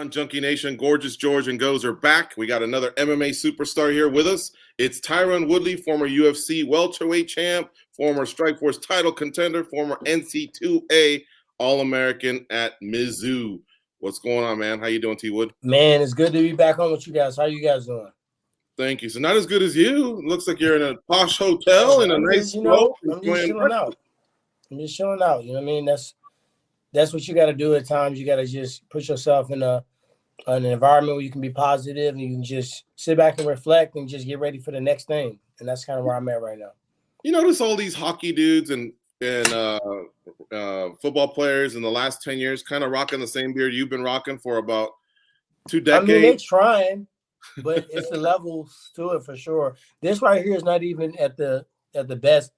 on, Junkie Nation? Gorgeous George and Goes are back. We got another MMA superstar here with us. It's Tyron Woodley, former UFC welterweight champ, former Strikeforce title contender, former NC2A All-American at Mizzou. What's going on, man? How you doing, T. Wood? Man, it's good to be back on with you guys. How you guys doing? Thank you. So not as good as you. Looks like you're in a posh hotel in a nice float. I'm just chilling out. You know what I mean? That's what you got to do at times. You got to just put yourself in an environment where you can be positive and you can just sit back and reflect and just get ready for the next thing. And that's kind of where I'm at right now. You notice all these hockey dudes and football players in the last 10 years kind of rocking the same beard you've been rocking for about 2 decades. I mean, they're trying, but it's the levels to it for sure. This right here is not even at the best,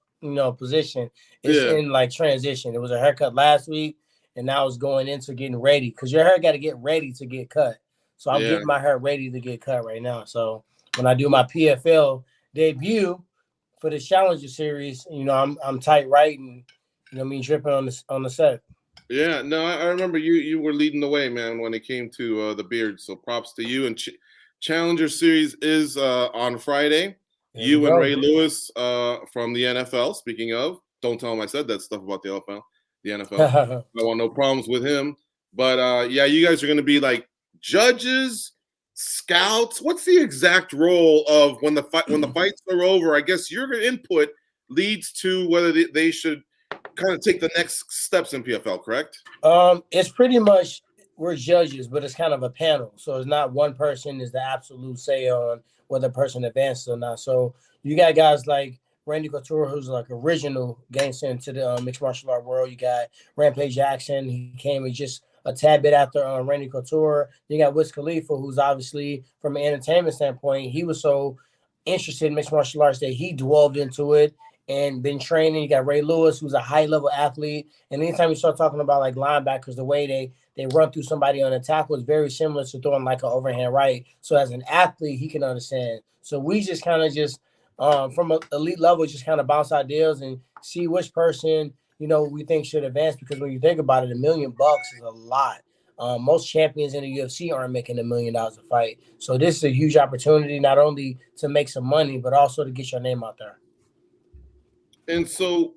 position. It's in like transition. It was a haircut last week, and now it's going into getting ready because your hair got to get ready to get cut. So I'm getting my hair ready to get cut right now. So when I do my PFL debut for the Challenger Series, I'm tight right and dripping on the set. Yeah, no, I remember you were leading the way, man, when it came to the beard. So props to you. And Challenger Series is on Friday. You and Ray Lewis from the NFL. Speaking of, don't tell him I said that stuff about the NFL. I want no problems with him. But you guys are going to be like judges, scouts. What's the exact role of when the fights are over? I guess your input leads to whether they should kind of take the next steps in PFL, correct? It's pretty much we're judges, but it's kind of a panel. So it's not one person is the absolute say on whether a person advances or not. So you got guys like Randy Couture, who's like original gangster into the mixed martial art world. You got Rampage Jackson. He came in just a tad bit after Randy Couture. You got Wiz Khalifa, who's obviously from an entertainment standpoint, he was so interested in mixed martial arts that he delved into it and been training. You got Ray Lewis, who's a high-level athlete. And anytime you start talking about like linebackers, the way they run through somebody on a tackle is very similar to throwing like an overhand right. So as an athlete, he can understand. So we just kind of from an elite level, just kind of bounce ideas and see which person, we think should advance. Because when you think about it, $1 million is a lot. Most champions in the UFC aren't making $1 million a fight. So this is a huge opportunity, not only to make some money, but also to get your name out there. And so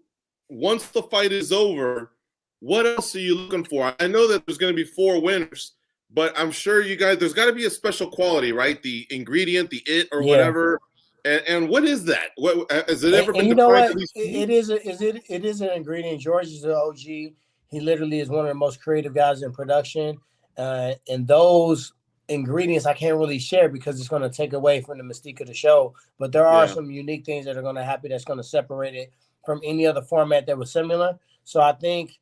once the fight is over, what else are you looking for? I know that there's going to be 4 winners, but I'm sure you guys, there's got to be a special quality, right? The ingredient, the it or whatever. And what is that? What has it ever been defined? It is an ingredient. George is the OG. He literally is one of the most creative guys in production. And those ingredients I can't really share because it's going to take away from the mystique of the show. But there are some unique things that are going to happen that's going to separate it from any other format that was similar. So I think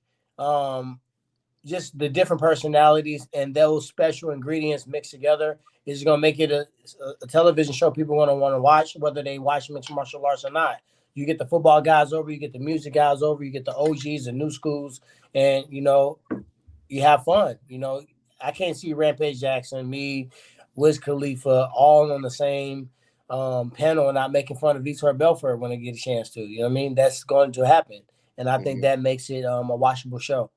just the different personalities and those special ingredients mixed together is going to make it a television show people want to watch, whether they watch mixed martial arts or not. You get the football guys over, you get the music guys over, you get the OGs and new schools, and, you have fun. I can't see Rampage Jackson, me, Wiz Khalifa, all on the same panel and not making fun of Vitor Belfort when I get a chance to. You know what I mean? That's going to happen. And I think that makes it a watchable show.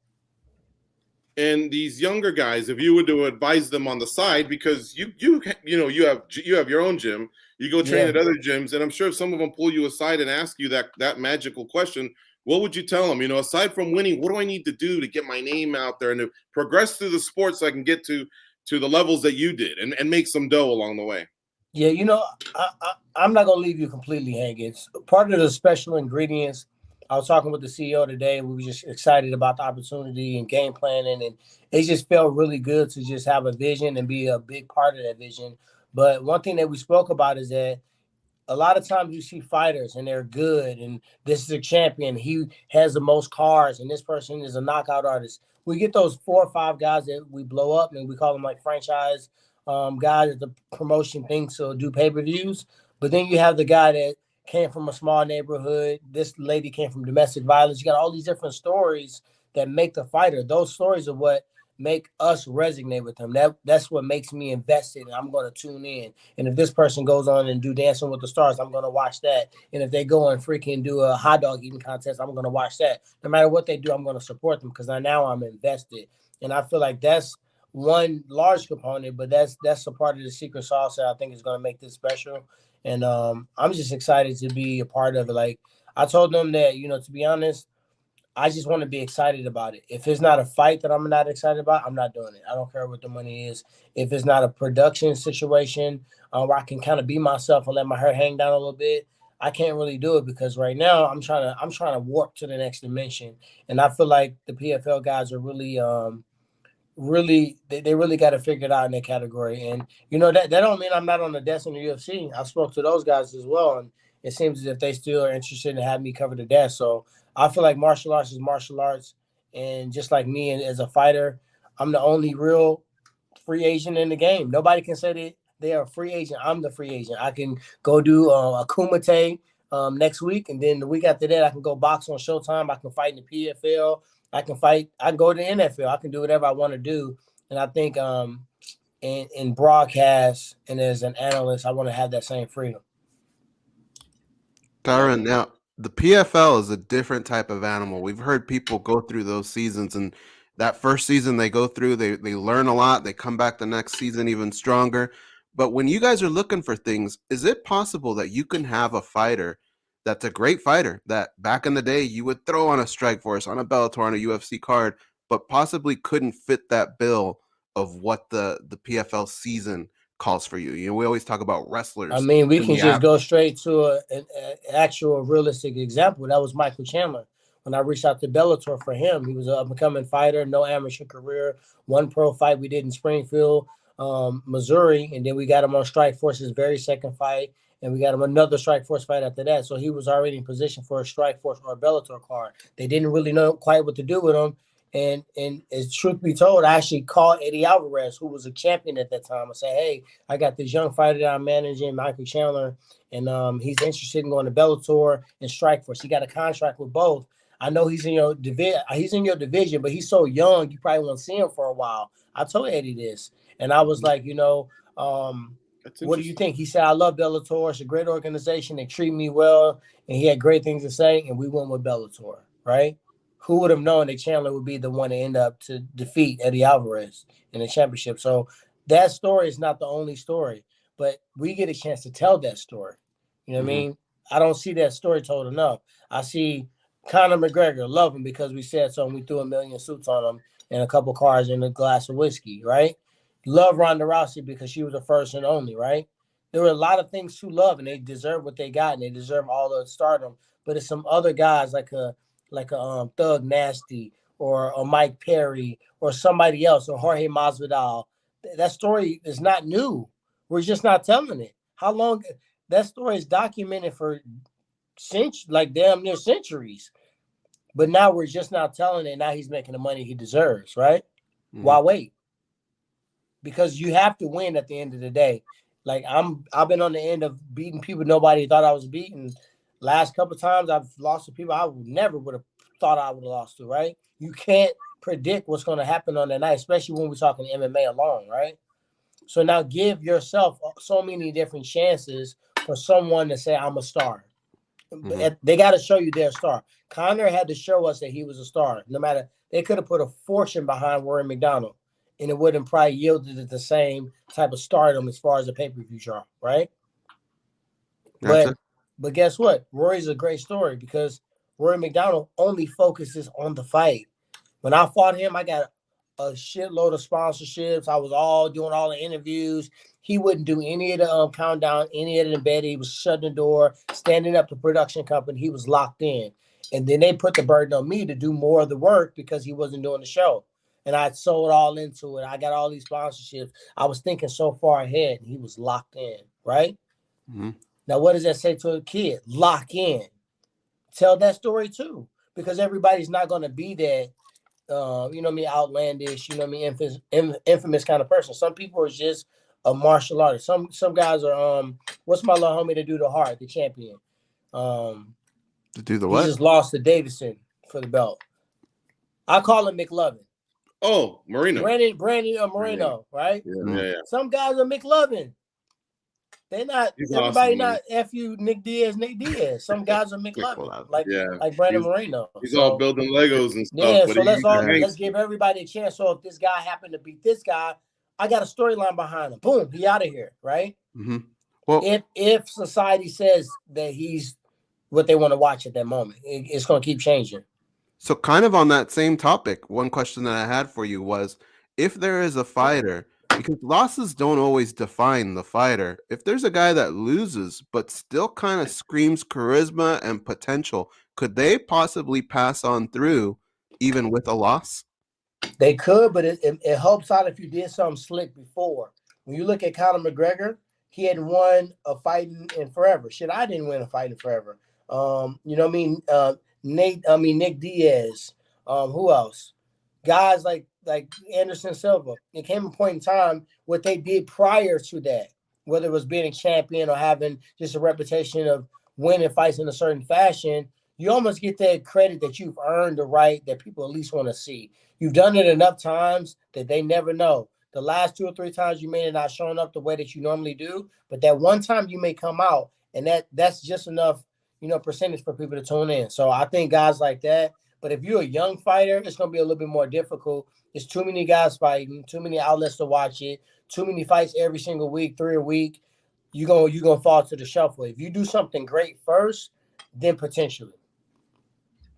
And these younger guys, if you were to advise them on the side, because you have your own gym, you go train at other gyms, and I'm sure some of them pull you aside and ask you that magical question. What would you tell them? Aside from winning, what do I need to do to get my name out there and to progress through the sport so I can get to the levels that you did and make some dough along the way? Yeah, I'm not going to leave you completely hanging. Part of the special ingredients, I was talking with the CEO today. We were just excited about the opportunity and game planning, and it just felt really good to just have a vision and be a big part of that vision. But one thing that we spoke about is that a lot of times you see fighters and they're good, and this is a champion. He has the most cars, and this person is a knockout artist. We get those 4 or 5 guys that we blow up, and we call them like franchise guys that the promotion thinks will do pay-per-views. But then you have the guy that came from a small neighborhood. This lady came from domestic violence. You got all these different stories that make the fighter. Those stories are what make us resonate with them. That's what makes me invested, and I'm going to tune in. And if this person goes on and do Dancing with the Stars, I'm going to watch that. And if they go and freaking do a hot dog eating contest, I'm going to watch that. No matter what they do, I'm going to support them because now I'm invested. And I feel like that's one large component, but that's a part of the secret sauce that I think is going to make this special. And I'm just excited to be a part of it. Like I told them that, to be honest, I just want to be excited about it. If it's not a fight that I'm not excited about, I'm not doing it. I don't care what the money is. If it's not a production situation where I can kind of be myself and let my hair hang down a little bit, I can't really do it because right now I'm trying to warp to the next dimension. And I feel like the PFL guys are really they really got to figure it out in that category. And that don't mean I'm not on the desk in the UFC. I spoke to those guys as well, and it seems as if they still are interested in having me cover the desk. So I feel like martial arts is martial arts, and just like me and as a fighter, I'm the only real free agent in the game. Nobody can say that they are a free agent. I'm the free agent. I can go do a Kumite next week, and then the week after that, I can go box on Showtime. I can fight in the PFL. I can fight. I can go to the NFL. I can do whatever I want to do. And I think in broadcast and as an analyst, I want to have that same freedom. Tyron, now the PFL is a different type of animal. We've heard people go through those seasons, and that first season they go through, they learn a lot. They come back the next season even stronger. But when you guys are looking for things, is it possible that you can have a fighter that's a great fighter that back in the day you would throw on a Strikeforce, on a Bellator, on a UFC card, but possibly couldn't fit that bill of what the PFL season calls for you? We always talk about wrestlers. I mean, we can just go straight to an actual realistic example. That was Michael Chandler. When I reached out to Bellator for him, he was an up-and-coming fighter, no amateur career, one pro fight we did in Springfield, Missouri, and then we got him on Strikeforce's very second fight, and we got him another Strikeforce fight after that. So he was already in position for a Strikeforce or a Bellator card. They didn't really know quite what to do with him. And as truth be told, I actually called Eddie Alvarez, who was a champion at that time. I said, hey, I got this young fighter that I'm managing, Michael Chandler, and he's interested in going to Bellator and Strikeforce. He got a contract with both. I know he's in your division, but he's so young, you probably won't see him for a while. I told Eddie this, and I was like, what do you think? He said, I love Bellator. It's a great organization. They treat me well, and he had great things to say, and we went with Bellator, right? Who would have known that Chandler would be the one to end up to defeat Eddie Alvarez in the championship? So that story is not the only story, but we get a chance to tell that story. You know what I mean? I don't see that story told enough. I see Conor McGregor, love him because we said so, and we threw a million suits on him and a couple cars and a glass of whiskey, right? Love Ronda Rousey because she was the first and only, right? There were a lot of things to love, and they deserve what they got, and they deserve all the stardom. But it's some other guys like a Thug Nasty or a Mike Perry or somebody else or Jorge Masvidal. That story is not new. We're just not telling it. How long that story is documented for damn near centuries. But now we're just not telling it. Now he's making the money he deserves, right? Why wait? Because you have to win at the end of the day. Like I've been on the end of beating people nobody thought I was beating. Last couple of times I've lost to people I never would have thought I would have lost to, right? You can't predict what's going to happen on that night, especially when we're talking MMA alone, right? So now give yourself so many different chances for someone to say, I'm a star. They got to show you they're a star. Conor had to show us that he was a star. No matter, they could have put a fortune behind Rory McDonald, and it wouldn't probably yielded the same type of stardom as far as the pay-per-view draw, right? But guess what? Rory's a great story because Rory McDonald only focuses on the fight. When I fought him, I got a shitload of sponsorships. I was doing all the interviews. He wouldn't do any of the countdown, any of the embedded. He was shutting the door, standing up the production company. He was locked in. And then they put the burden on me to do more of the work because he wasn't doing the show. And I sold all into it. I got all these sponsorships. I was thinking so far ahead, and he was locked in, right? Now, what does that say to a kid? Lock in. Tell that story too, because everybody's not going to be that, outlandish, infamous kind of person. Some people are just a martial artist. Some guys are, what's my little homie to do the hard, the champion? To do the what? He just lost to Davidson for the belt. I call him McLovin. Oh, Marino. Brandon Moreno, right? Yeah. Some guys are McLovin. They not He's everybody awesome, man. not F you Nick Diaz. Some guys are McLovin, like Brandon Moreno. He's all building Legos and stuff. Yeah, but so let's give everybody a chance. So if this guy happened to beat this guy, I got a storyline behind him. Boom, he out of here, right? Mm-hmm. Well, if society says that he's what they want to watch at that moment, it's going to keep changing. So kind of on that same topic, one question that I had for you was, if there is a fighter, because losses don't always define the fighter, if there's a guy that loses but still kind of screams charisma and potential, could they possibly pass on through even with a loss? They could, but it helps out if you did something slick before. When you look at Conor McGregor, he hadn't won a fight in forever. Shit, I didn't win a fight in forever. You know what I mean? Nick Diaz. Who else? Guys like Anderson Silva. It came a point in time what they did prior to that, whether it was being a champion or having just a reputation of winning fights in a certain fashion, you almost get that credit that you've earned the right that people at least want to see. You've done it enough times that they never know. The last 2 or 3 times you may have not shown up the way that you normally do, but that one time you may come out, and that's just enough, percentage for people to tune in. So I think guys like that. But if you're a young fighter, it's going to be a little bit more difficult. There's too many guys fighting, too many outlets to watch it, too many fights every single week, 3 a week. You're gonna fall to the shuffle. If you do something great first, then potentially.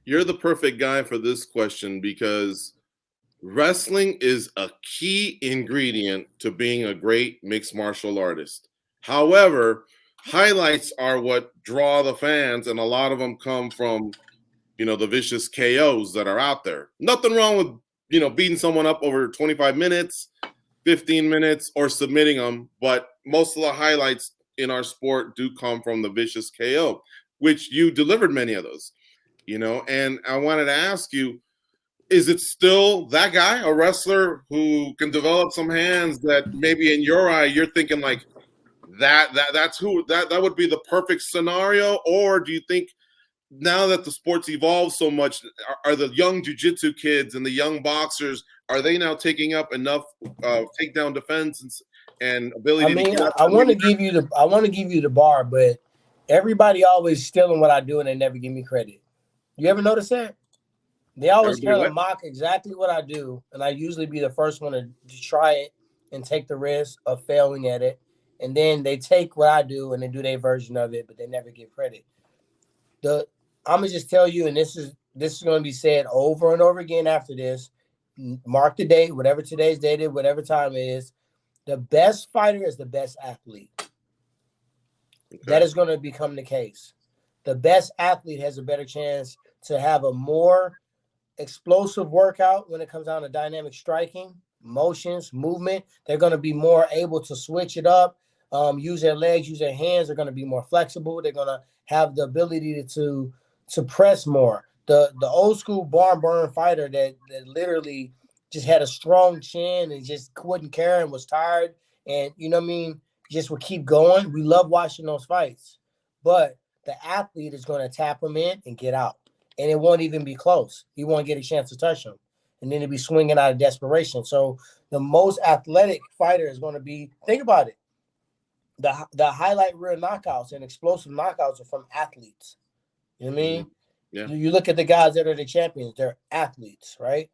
You're the perfect guy for this question because wrestling is a key ingredient to being a great mixed martial artist. However, highlights are what draw the fans, and a lot of them come from, the vicious KOs that are out there. Nothing wrong with, beating someone up over 25 minutes, 15 minutes, or submitting them, but most of the highlights in our sport do come from the vicious KO, which you delivered many of those, and I wanted to ask you, is it still that guy, a wrestler who can develop some hands that maybe in your eye you're thinking like that's who that would be the perfect scenario? Or do you think now that the sport's evolved so much, are the young jiu-jitsu kids and the young boxers, are they now taking up enough takedown defense and ability? I want to give you the bar, but everybody always stealing what I do and they never give me credit. You ever notice that? They always kind of mock exactly what I do, and I usually be the first one to try it and take the risk of failing at it. And then they take what I do and they do their version of it, but they never give credit. I'm gonna just tell you, and this is going to be said over and over again after this. Mark the date, whatever today's date is, whatever time it is. The best fighter is the best athlete. Okay. That is going to become the case. The best athlete has a better chance to have a more explosive workout when it comes down to dynamic striking, motions, movement. They're going to be more able to switch it up, use their legs, use their hands. They're going to be more flexible. They're going to have the ability to press more. The old school barn burn fighter that literally just had a strong chin and just wouldn't care and was tired and just would keep going. We love watching those fights, but the athlete is going to tap him in and get out. And it won't even be close. He won't get a chance to touch him. And then he'll be swinging out of desperation. So the most athletic fighter is going to be, think about it, the highlight reel knockouts and explosive knockouts are from athletes. You know what I mean? Yeah. You look at the guys that are the champions, they're athletes, right?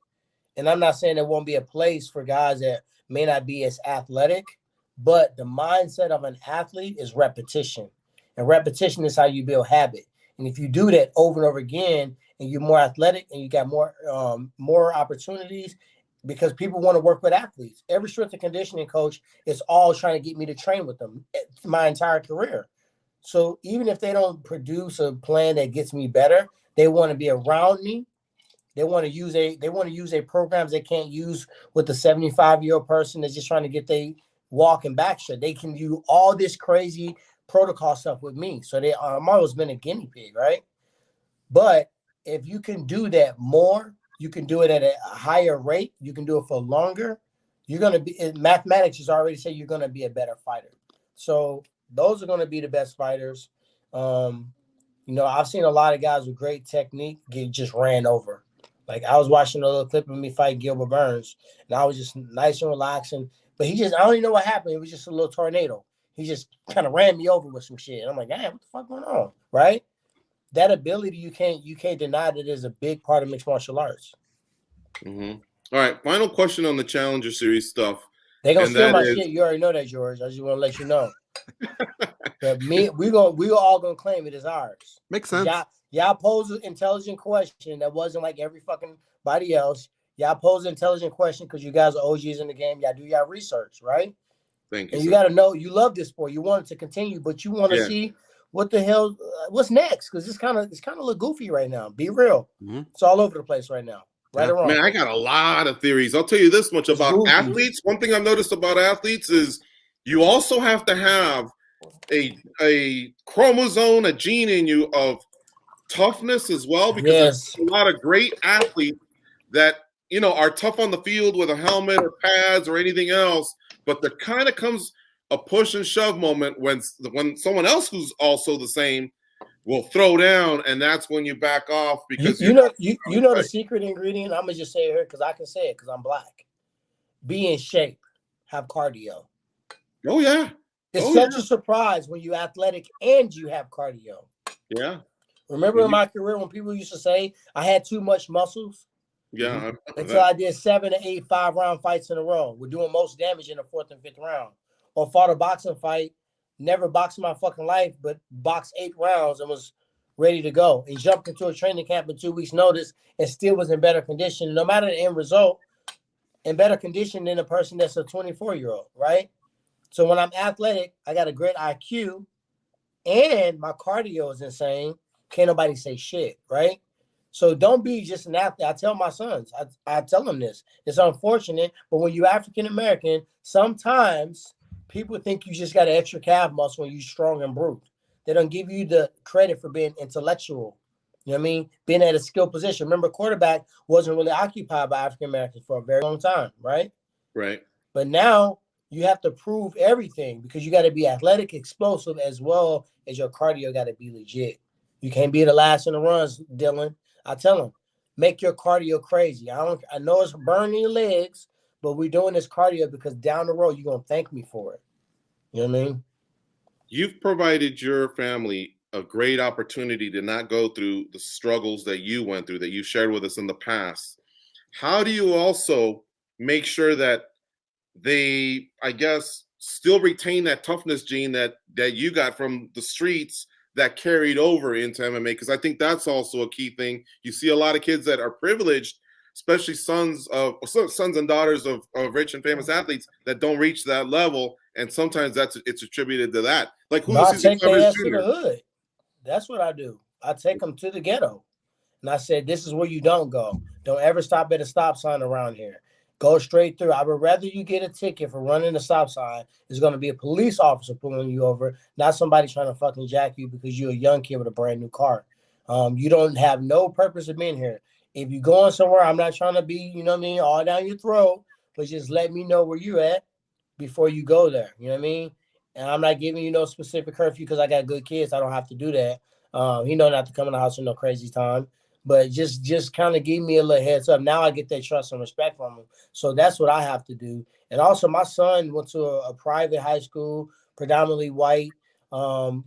And I'm not saying there won't be a place for guys that may not be as athletic, but the mindset of an athlete is repetition. And repetition is how you build habit. And if you do that over and over again, and you're more athletic and you got more opportunities, because people want to work with athletes. Every strength and conditioning coach is all trying to get me to train with them my entire career. So even if they don't produce a plan that gets me better, they want to be around me. They want to use a programs they can't use with the 75-year-old person that's just trying to get they walk and back shit. They can do all this crazy protocol stuff with me. So I'm always been a guinea pig, right? But if you can do that more, you can do it at a higher rate, you can do it for longer, you're going to be, mathematics has already said you're going to be a better fighter. So those are going to be the best fighters. I've seen a lot of guys with great technique get just ran over. Like I was watching a little clip of me fight Gilbert Burns, and I was just nice and relaxing. But I don't even know what happened. It was just a little tornado. He just kind of ran me over with some shit. I'm like, damn, what the fuck going on? Right? That ability, you can't deny that it is a big part of mixed martial arts. Mm-hmm. All right, final question on the Challenger Series stuff. They gonna steal my shit. You already know that, George. I just want to let you know. But we all gonna claim it as ours. Makes sense. Y'all pose an intelligent question that wasn't like every fucking body else. Y'all pose an intelligent question because you guys are OGs in the game. Y'all do y'all research, right? Thank you. And you got to know you love this sport. You want it to continue, but you want to see what the hell, what's next? Because it's kind of look goofy right now. Be real. Mm-hmm. It's all over the place right now. Right or wrong? Man, I got a lot of theories. I'll tell you this much about athletes. One thing I've noticed about athletes is you also have to have a chromosome, a gene in you of toughness as well, because there's a lot of great athletes that, you know, are tough on the field with a helmet or pads or anything else, but there kind of comes a push and shove moment when someone else who's also the same will throw down, and that's when you back off because you know the secret ingredient. I'm gonna just say it here because I can say it because I'm black. Be in shape, have cardio. Oh yeah, it's such a surprise when you're athletic and you have cardio. Yeah. Remember in my career when people used to say I had too much muscles? Yeah. Until I did 7 to 8 5-round fights in a row. We're doing most damage in the 4th and 5th round. Or fought a boxing fight. Never boxed in my fucking life, but boxed 8 rounds and was ready to go. And jumped into a training camp in 2 weeks' notice and still was in better condition. No matter the end result, in better condition than a person that's a 24-year-old, right? So when I'm athletic, I got a great IQ and my cardio is insane. Can't nobody say shit, right? So don't be just an athlete. I tell my sons, I tell them this. It's unfortunate, but when you're African-American, sometimes people think you just got an extra calf muscle when you're strong and brute. They don't give you the credit for being intellectual. You know what I mean? Being at a skilled position. Remember, quarterback wasn't really occupied by African-Americans for a very long time, right? Right. But now you have to prove everything because you got to be athletic, explosive, as well as your cardio got to be legit. You can't be the last in the runs, Dylan. I tell them, make your cardio crazy. I know it's burning your legs, but we're doing this cardio because down the road, you're going to thank me for it. You know what I mean? You've provided your family a great opportunity to not go through the struggles that you went through, that you shared with us in the past. How do you also make sure that they, I guess, still retain that toughness gene that you got from the streets that carried over into MMA? Because I think that's also a key thing. You see a lot of kids that are privileged, especially sons and daughters of rich and famous athletes that don't reach that level, and sometimes it's attributed to that. Like I take their ass to the hood. That's what I do. I take them to the ghetto, and I said, "This is where you don't go. Don't ever stop at a stop sign around here. Go straight through. I would rather you get a ticket for running the stop sign. It's going to be a police officer pulling you over, not somebody trying to fucking jack you because you're a young kid with a brand new car. You don't have no purpose of being here. If you're going somewhere, I'm not trying to be, you know what I mean, all down your throat, but just let me know where you're at before you go there. You know what I mean? And I'm not giving you no specific curfew because I got good kids. I don't have to do that. He know not to come in the house in no crazy time. But just kind of give me a little heads up. Now I get that trust and respect from him. So that's what I have to do. And also my son went to a private high school, predominantly white,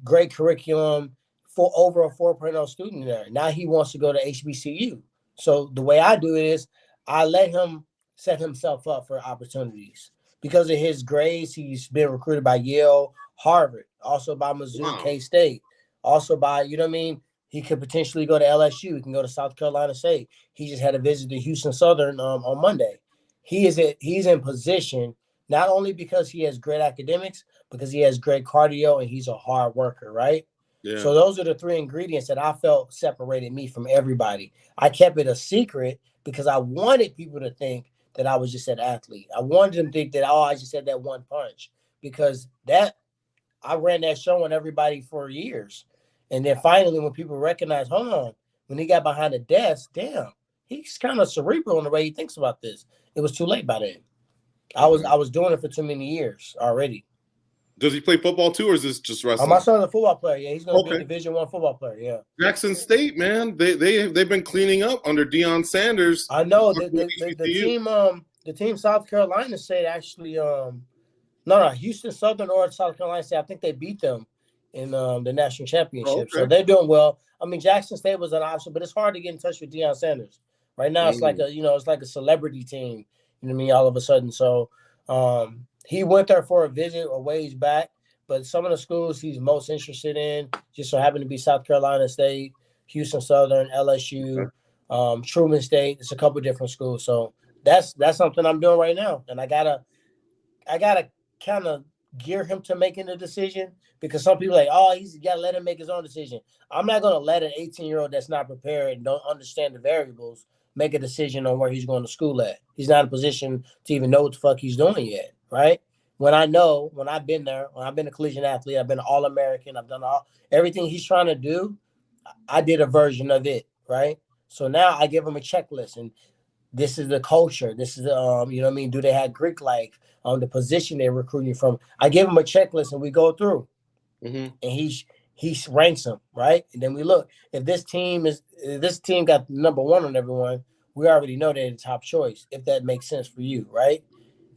great curriculum, for over a 4.0 student there. Now he wants to go to HBCU. So the way I do it is I let him set himself up for opportunities. Because of his grades, he's been recruited by Yale, Harvard, also by Mizzou, K-State, also by, you know what I mean? He could potentially go to LSU. He can go to South Carolina State. He just had a visit to Houston Southern on Monday. He's in position not only because he has great academics, because he has great cardio and he's a hard worker, right? Yeah. So those are the 3 ingredients that I felt separated me from everybody. I kept it a secret because I wanted people to think that I was just an athlete. I wanted them to think that, I just had that one punch, because that I ran that show on everybody for years. And then finally, when people recognize, hold on, when he got behind the desk, damn, he's kind of cerebral in the way he thinks about this. It was too late by then. I was doing it for too many years already. Does he play football too, or is this just wrestling? My son's a football player. Yeah, he's going to be a Division I football player. Yeah. Jackson State, man, they've been cleaning up under Deion Sanders. I know the team South Carolina State actually No, Houston Southern or South Carolina State. I think they beat them in the national championship. Oh, So okay. they're doing well. I mean, Jackson State was an option, but it's hard to get in touch with Deion Sanders. Right now, it's like it's like a celebrity team. You know what I mean? All of a sudden. So he went there for a visit a ways back, but some of the schools he's most interested in just so happen to be South Carolina State, Houston Southern, LSU, Truman State. It's a couple of different schools. So that's something I'm doing right now. And I gotta kind of gear him to making the decision because some people are like, oh, he's got to let him make his own decision. I'm not going to let an 18-year-old that's not prepared and don't understand the variables make a decision on where he's going to school at. He's not in a position to even know what the fuck he's doing yet, right? When I've been there, when I've been a collegiate athlete, I've been All-American, I've done everything he's trying to do, I did a version of it, right? So now I give him a checklist, and this is the culture. This is the, you know what I mean? Do they have Greek life? The position they're recruiting from. I give him a checklist and we go through, and he ranks them, right? And then we look. If this team got number one on everyone, we already know they're the top choice. If that makes sense for you, right?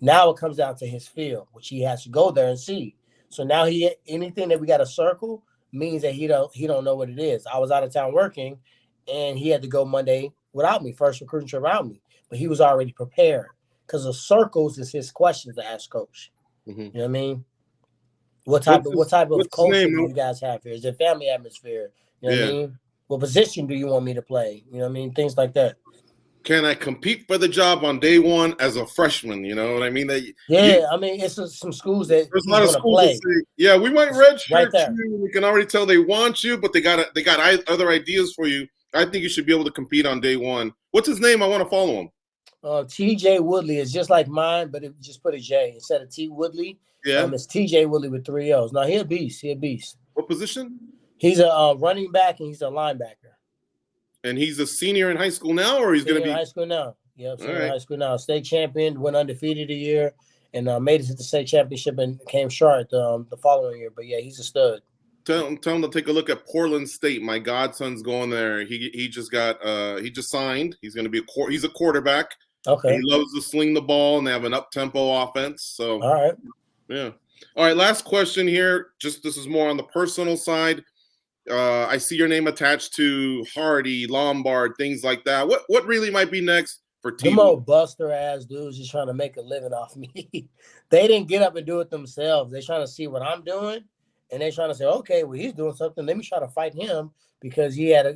Now it comes down to his field, which he has to go there and see. So now anything that we got to circle means that he don't know what it is. I was out of town working, and he had to go Monday without me, first recruiting trip without me, but he was already prepared. Because the circles is his questions to ask coach. You know what I mean? What type of culture do you guys have here? Is it family atmosphere? You know what I mean? What position do you want me to play? You know what I mean? Things like that. Can I compete for the job on day one as a freshman? You know what I mean? I mean, it's some schools that there's a lot of schools that say, we might redshirt you. We can already tell they want you, but they got other ideas for you. I think you should be able to compete on day one. What's his name? I want to follow him. TJ Woodley is just like mine, but it just put a J instead of T Woodley. It's TJ Woodley with 3 L's. Now he's a beast. What position? He's a running back and he's a linebacker. And he's a senior in high school now, or he's going to be in high school now? Yep, senior in high school now. State champion, went undefeated a year, and made it to the state championship and came short the following year. But yeah, he's a stud. Tell him to take a look at Portland State. My godson's going there. He just signed. He's going to be he's a quarterback. Okay. He loves to sling the ball, and they have an up-tempo offense. So, all right. Yeah. All right, last question here. This is more on the personal side. I see your name attached to Hardy, Lombard, things like that. What really might be next for T? Them old buster-ass dudes just trying to make a living off me. They didn't get up and do it themselves. They're trying to see what I'm doing, and they're trying to say, okay, well, he's doing something. Let me try to fight him because he had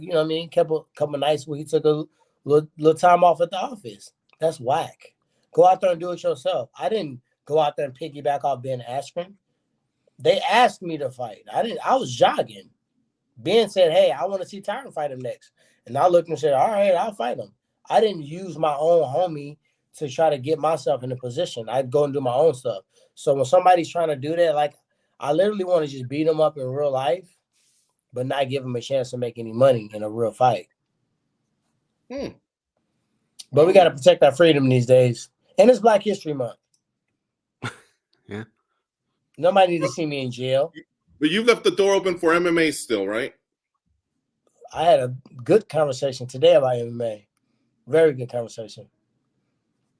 couple nights where he took a little time off at the office. That's whack. Go out there and do it yourself. I didn't go out there and piggyback off Ben Askren. They asked me to fight. I was jogging. Ben said, hey, I want to see Tyron fight him next. And I looked and said, all right, I'll fight him. I didn't use my own homie to try to get myself in a position. I'd go and do my own stuff. So when somebody's trying to do that, like, I literally want to just beat them up in real life, but not give them a chance to make any money in a real fight. But we got to protect our freedom these days. And it's Black History Month. Yeah. Nobody needs to see me in jail. But you left the door open for MMA still, right? I had a good conversation today about MMA. Very good conversation.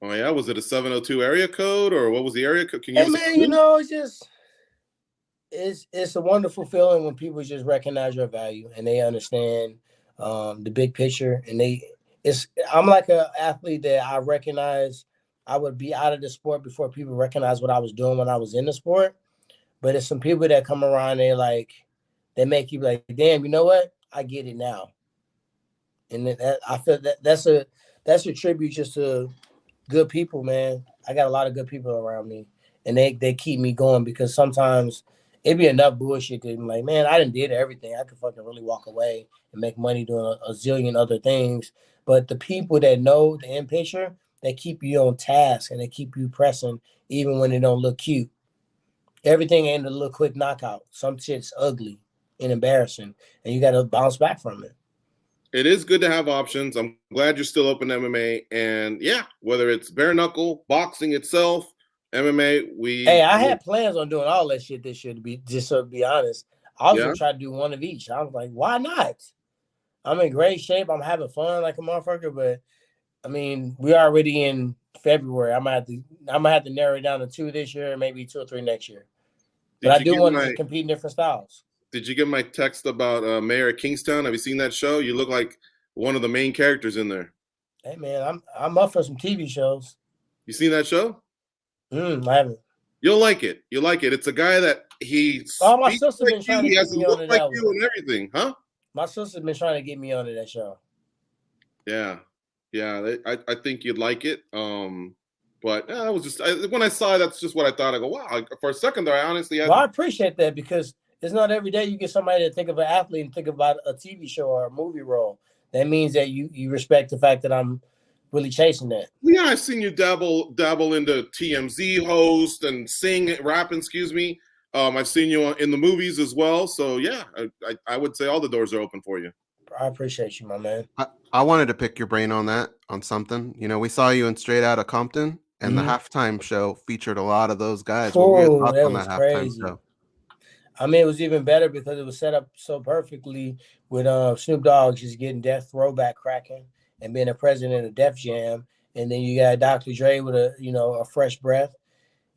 Oh, yeah? Was it a 702 area code, or what was the area code? Can you it's just it's a wonderful feeling when people just recognize your value and they understand the big picture. And I'm like an athlete that I recognize I would be out of the sport before people recognize what I was doing when I was in the sport. But it's some people that come around, they make you like, damn, you know what? I get it now. And I feel that's a tribute just to good people, man. I got a lot of good people around me, and they keep me going because sometimes it'd be enough bullshit that I'm like, man, I done did everything. I could fucking really walk away and make money doing a zillion other things. But the people that know the end picture, they keep you on task and they keep you pressing even when it don't look cute. Everything ain't a little quick knockout. Some shit's ugly and embarrassing, and you got to bounce back from it. It is good to have options. I'm glad you're still open to MMA. And, yeah, whether it's bare knuckle, boxing itself, MMA, I had plans on doing all that shit this year, to be honest. I was going to try to do one of each. I was like, why not? I'm in great shape. I'm having fun like a motherfucker, but, I mean, we're already in February. I'm gonna have to narrow it down to 2 this year, and maybe 2 or 3 next year. But Did I you do get want my to compete in different styles. Did you get my text about Mayor of Kingstown? Have you seen that show? You look like one of the main characters in there. Hey man, I'm up for some TV shows. You seen that show? I haven't. You'll like it. You'll like it. It's a guy that he Oh, my speaks sister like been trying you. to He get has to me on look to like that you one. and everything, huh? My sister's been trying to get me onto that show. Yeah, yeah. I think you'd like it. But I was just when I saw it, that's just what I thought. I go, wow. For a second there, I honestly had. Well, I appreciate that because it's not every day you get somebody to think of an athlete and think about a TV show or a movie role. That means that you respect the fact that I'm really chasing that. Yeah, I've seen you dabble into TMZ host and sing, rap. Excuse me. I've seen you in the movies as well. So yeah, I would say all the doors are open for you. I appreciate you, my man. I wanted to pick your brain on something. You know, we saw you in Straight Outta Compton, and the halftime show featured a lot of those guys. What were your thoughts That on was that halftime crazy. show? I mean, it was even better because it was set up so perfectly with Snoop Dogg just getting Death Throwback cracking and being a president of Def Jam, and then you got Dr. Dre with a fresh breath.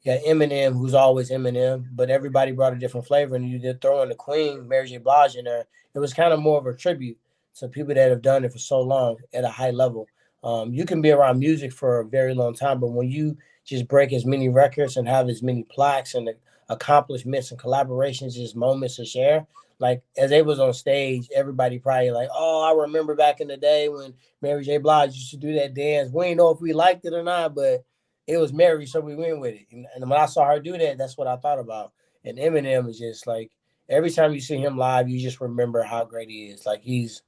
You got Eminem, who's always Eminem, but everybody brought a different flavor, and you did throw in the Queen, Mary J. Blige in there. It was kind of more of a tribute to people that have done it for so long at a high level. You can be around music for a very long time, but when you just break as many records and have as many plaques and accomplishments and collaborations, just moments to share. Like as they was on stage, everybody probably like, oh, I remember back in the day when Mary J. Blige used to do that dance. We didn't know if we liked it or not, but it was Mary, so we went with it. And when I saw her do that, that's what I thought about. And Eminem is just like every time you see him live, you just remember how great he is. Like he's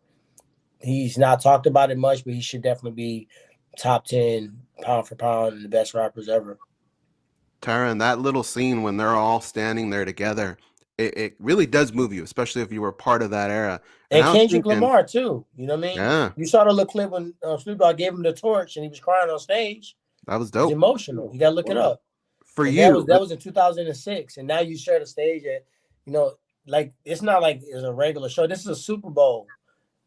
not talked about it much, but he should definitely be top 10 pound for pound and the best rappers ever. Tyron, that little scene when they're all standing there together, it really does move you, especially if you were part of that era. And Kendrick Lamar too. You know what I mean? Yeah. You saw the little clip when Snoop Dogg gave him the torch and he was crying on stage. That was dope. It's emotional. You gotta look it up. For you, that was in 2006, and now you share the stage at, like it's not like it's a regular show. This is a Super Bowl.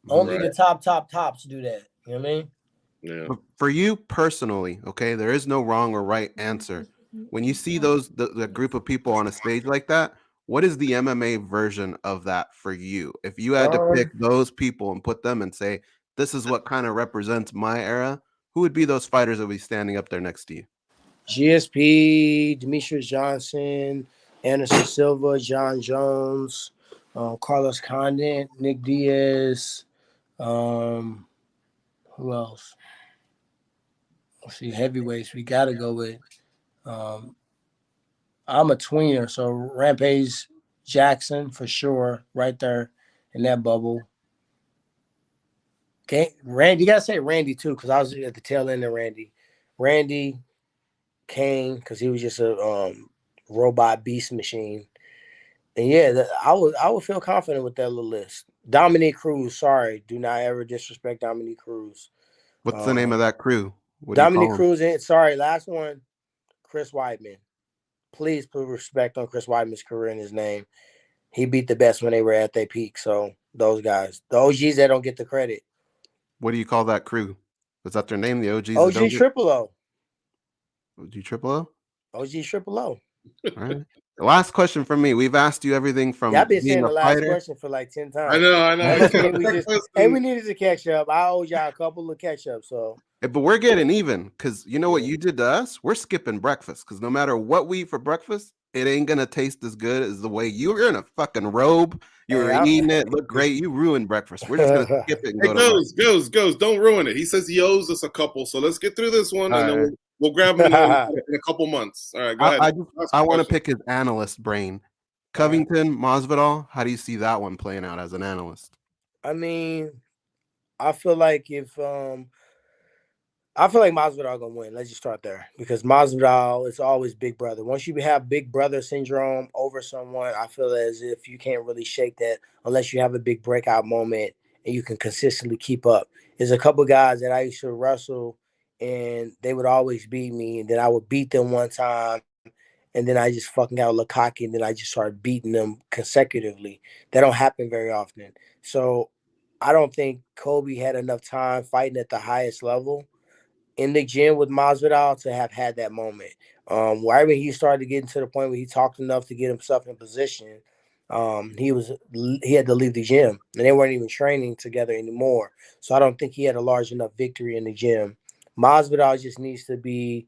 Only the tops do that. You know what I mean? Yeah. For you personally, okay, there is no wrong or right answer. When you see the group of people on a stage like that, what is the MMA version of that for you? If you had to pick those people and put them and say, this is what kind of represents my era, who would be those fighters that would be standing up there next to you? GSP, Demetrius Johnson, Anderson Silva, John Jones, Carlos Condit, Nick Diaz. Who else? Let's see, heavyweights. We got to go with. I'm a tweener, so Rampage Jackson for sure, right there in that bubble. Okay, Randy, you gotta say Randy too, because I was at the tail end of Randy. Randy Kane, because he was just a robot beast machine. And yeah, I would feel confident with that little list. Dominique Cruz, sorry, do not ever disrespect Dominique Cruz. What's the name of that crew? What Dominique Cruz, sorry, last one, Chris Weidman. Please put respect on Chris Weidman's career and his name. He beat the best when they were at their peak. So those guys, the OGs that don't get the credit. What do you call that crew? Was that their name? The OGs? OG Triple O. OG Triple O? OG Triple O. All right. The last question from me. We've asked you everything from I've been saying being the a last fighter. question for like 10 times. I know. We needed to catch up. I owe y'all a couple of catch up. So, but we're getting even because you know what you did to us? We're skipping breakfast because no matter what we eat for breakfast, it ain't gonna taste as good as the way you're in a fucking robe. You were eating it, look great. You ruined breakfast. We're just gonna skip it and go to goes. Don't ruin it. He says he owes us a couple, so let's get through this one, and then we'll grab him in a couple months. All right, go ahead. I want to pick his analyst brain. Covington, Masvidal. How do you see that one playing out as an analyst? I mean, I feel like Masvidal gonna win. Let's just start there because Masvidal is always big brother. Once you have big brother syndrome over someone, I feel as if you can't really shake that unless you have a big breakout moment and you can consistently keep up. There's a couple guys that I used to wrestle and they would always beat me, and then I would beat them one time, and then I just fucking got a little cocky, and then I just started beating them consecutively. That don't happen very often. So I don't think Colby had enough time fighting at the highest level. in the gym with Masvidal to have had that moment. Right when he started getting to the point where he talked enough to get himself in position, he had to leave the gym, and they weren't even training together anymore. So I don't think he had a large enough victory in the gym. Masvidal just needs to be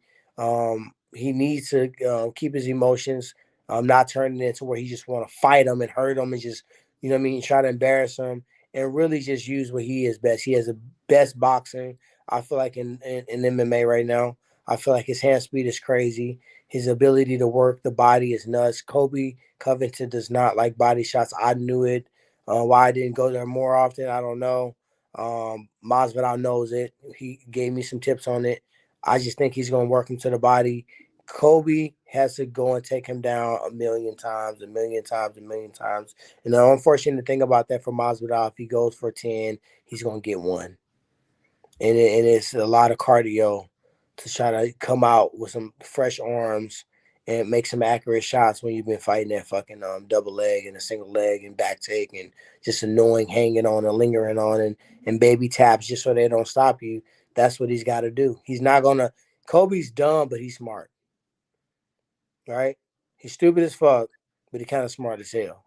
he needs to keep his emotions, not turning it into where he just want to fight him and hurt him and just, you know what I mean, try to embarrass him, and really just use what he is best. He has the best boxing, I feel like, in MMA right now. I feel like his hand speed is crazy. His ability to work the body is nuts. Colby Covington does not like body shots. I knew it. Why I didn't go there more often, I don't know. Masvidal knows it. He gave me some tips on it. I just think he's going to work him to the body. Kobe has to go and take him down a million times, a million times, a million times. And the unfortunate thing about that for Masvidal, if he goes for 10, he's going to get one. And it's a lot of cardio to try to come out with some fresh arms and make some accurate shots when you've been fighting that fucking double leg and a single leg and back take and just annoying hanging on and lingering on and baby taps just so they don't stop you. That's what he's got to do. He's not going to – Kobe's dumb, but he's smart. Right? He's stupid as fuck, but he's kind of smart as hell.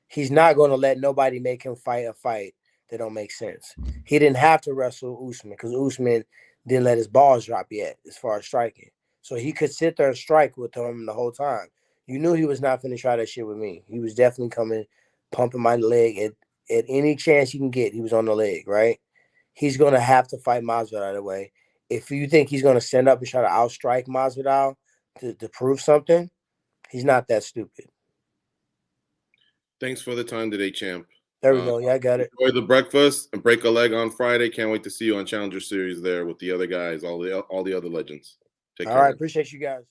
He's not going to let nobody make him fight a fight that don't make sense. He didn't have to wrestle Usman because Usman didn't let his balls drop yet as far as striking. So he could sit there and strike with him the whole time. You knew he was not going to try that shit with me. He was definitely coming, pumping my leg at any chance he can get. He was on the leg, right? He's going to have to fight Masvidal that way. If you think he's going to stand up and try to outstrike Masvidal to prove something, he's not that stupid. Thanks for the time today, champ. There we go. Yeah, I got it. Enjoy the breakfast and break a leg on Friday. Can't wait to see you on Challenger Series there with the other guys, all the other legends. Take care. All right. Appreciate you guys.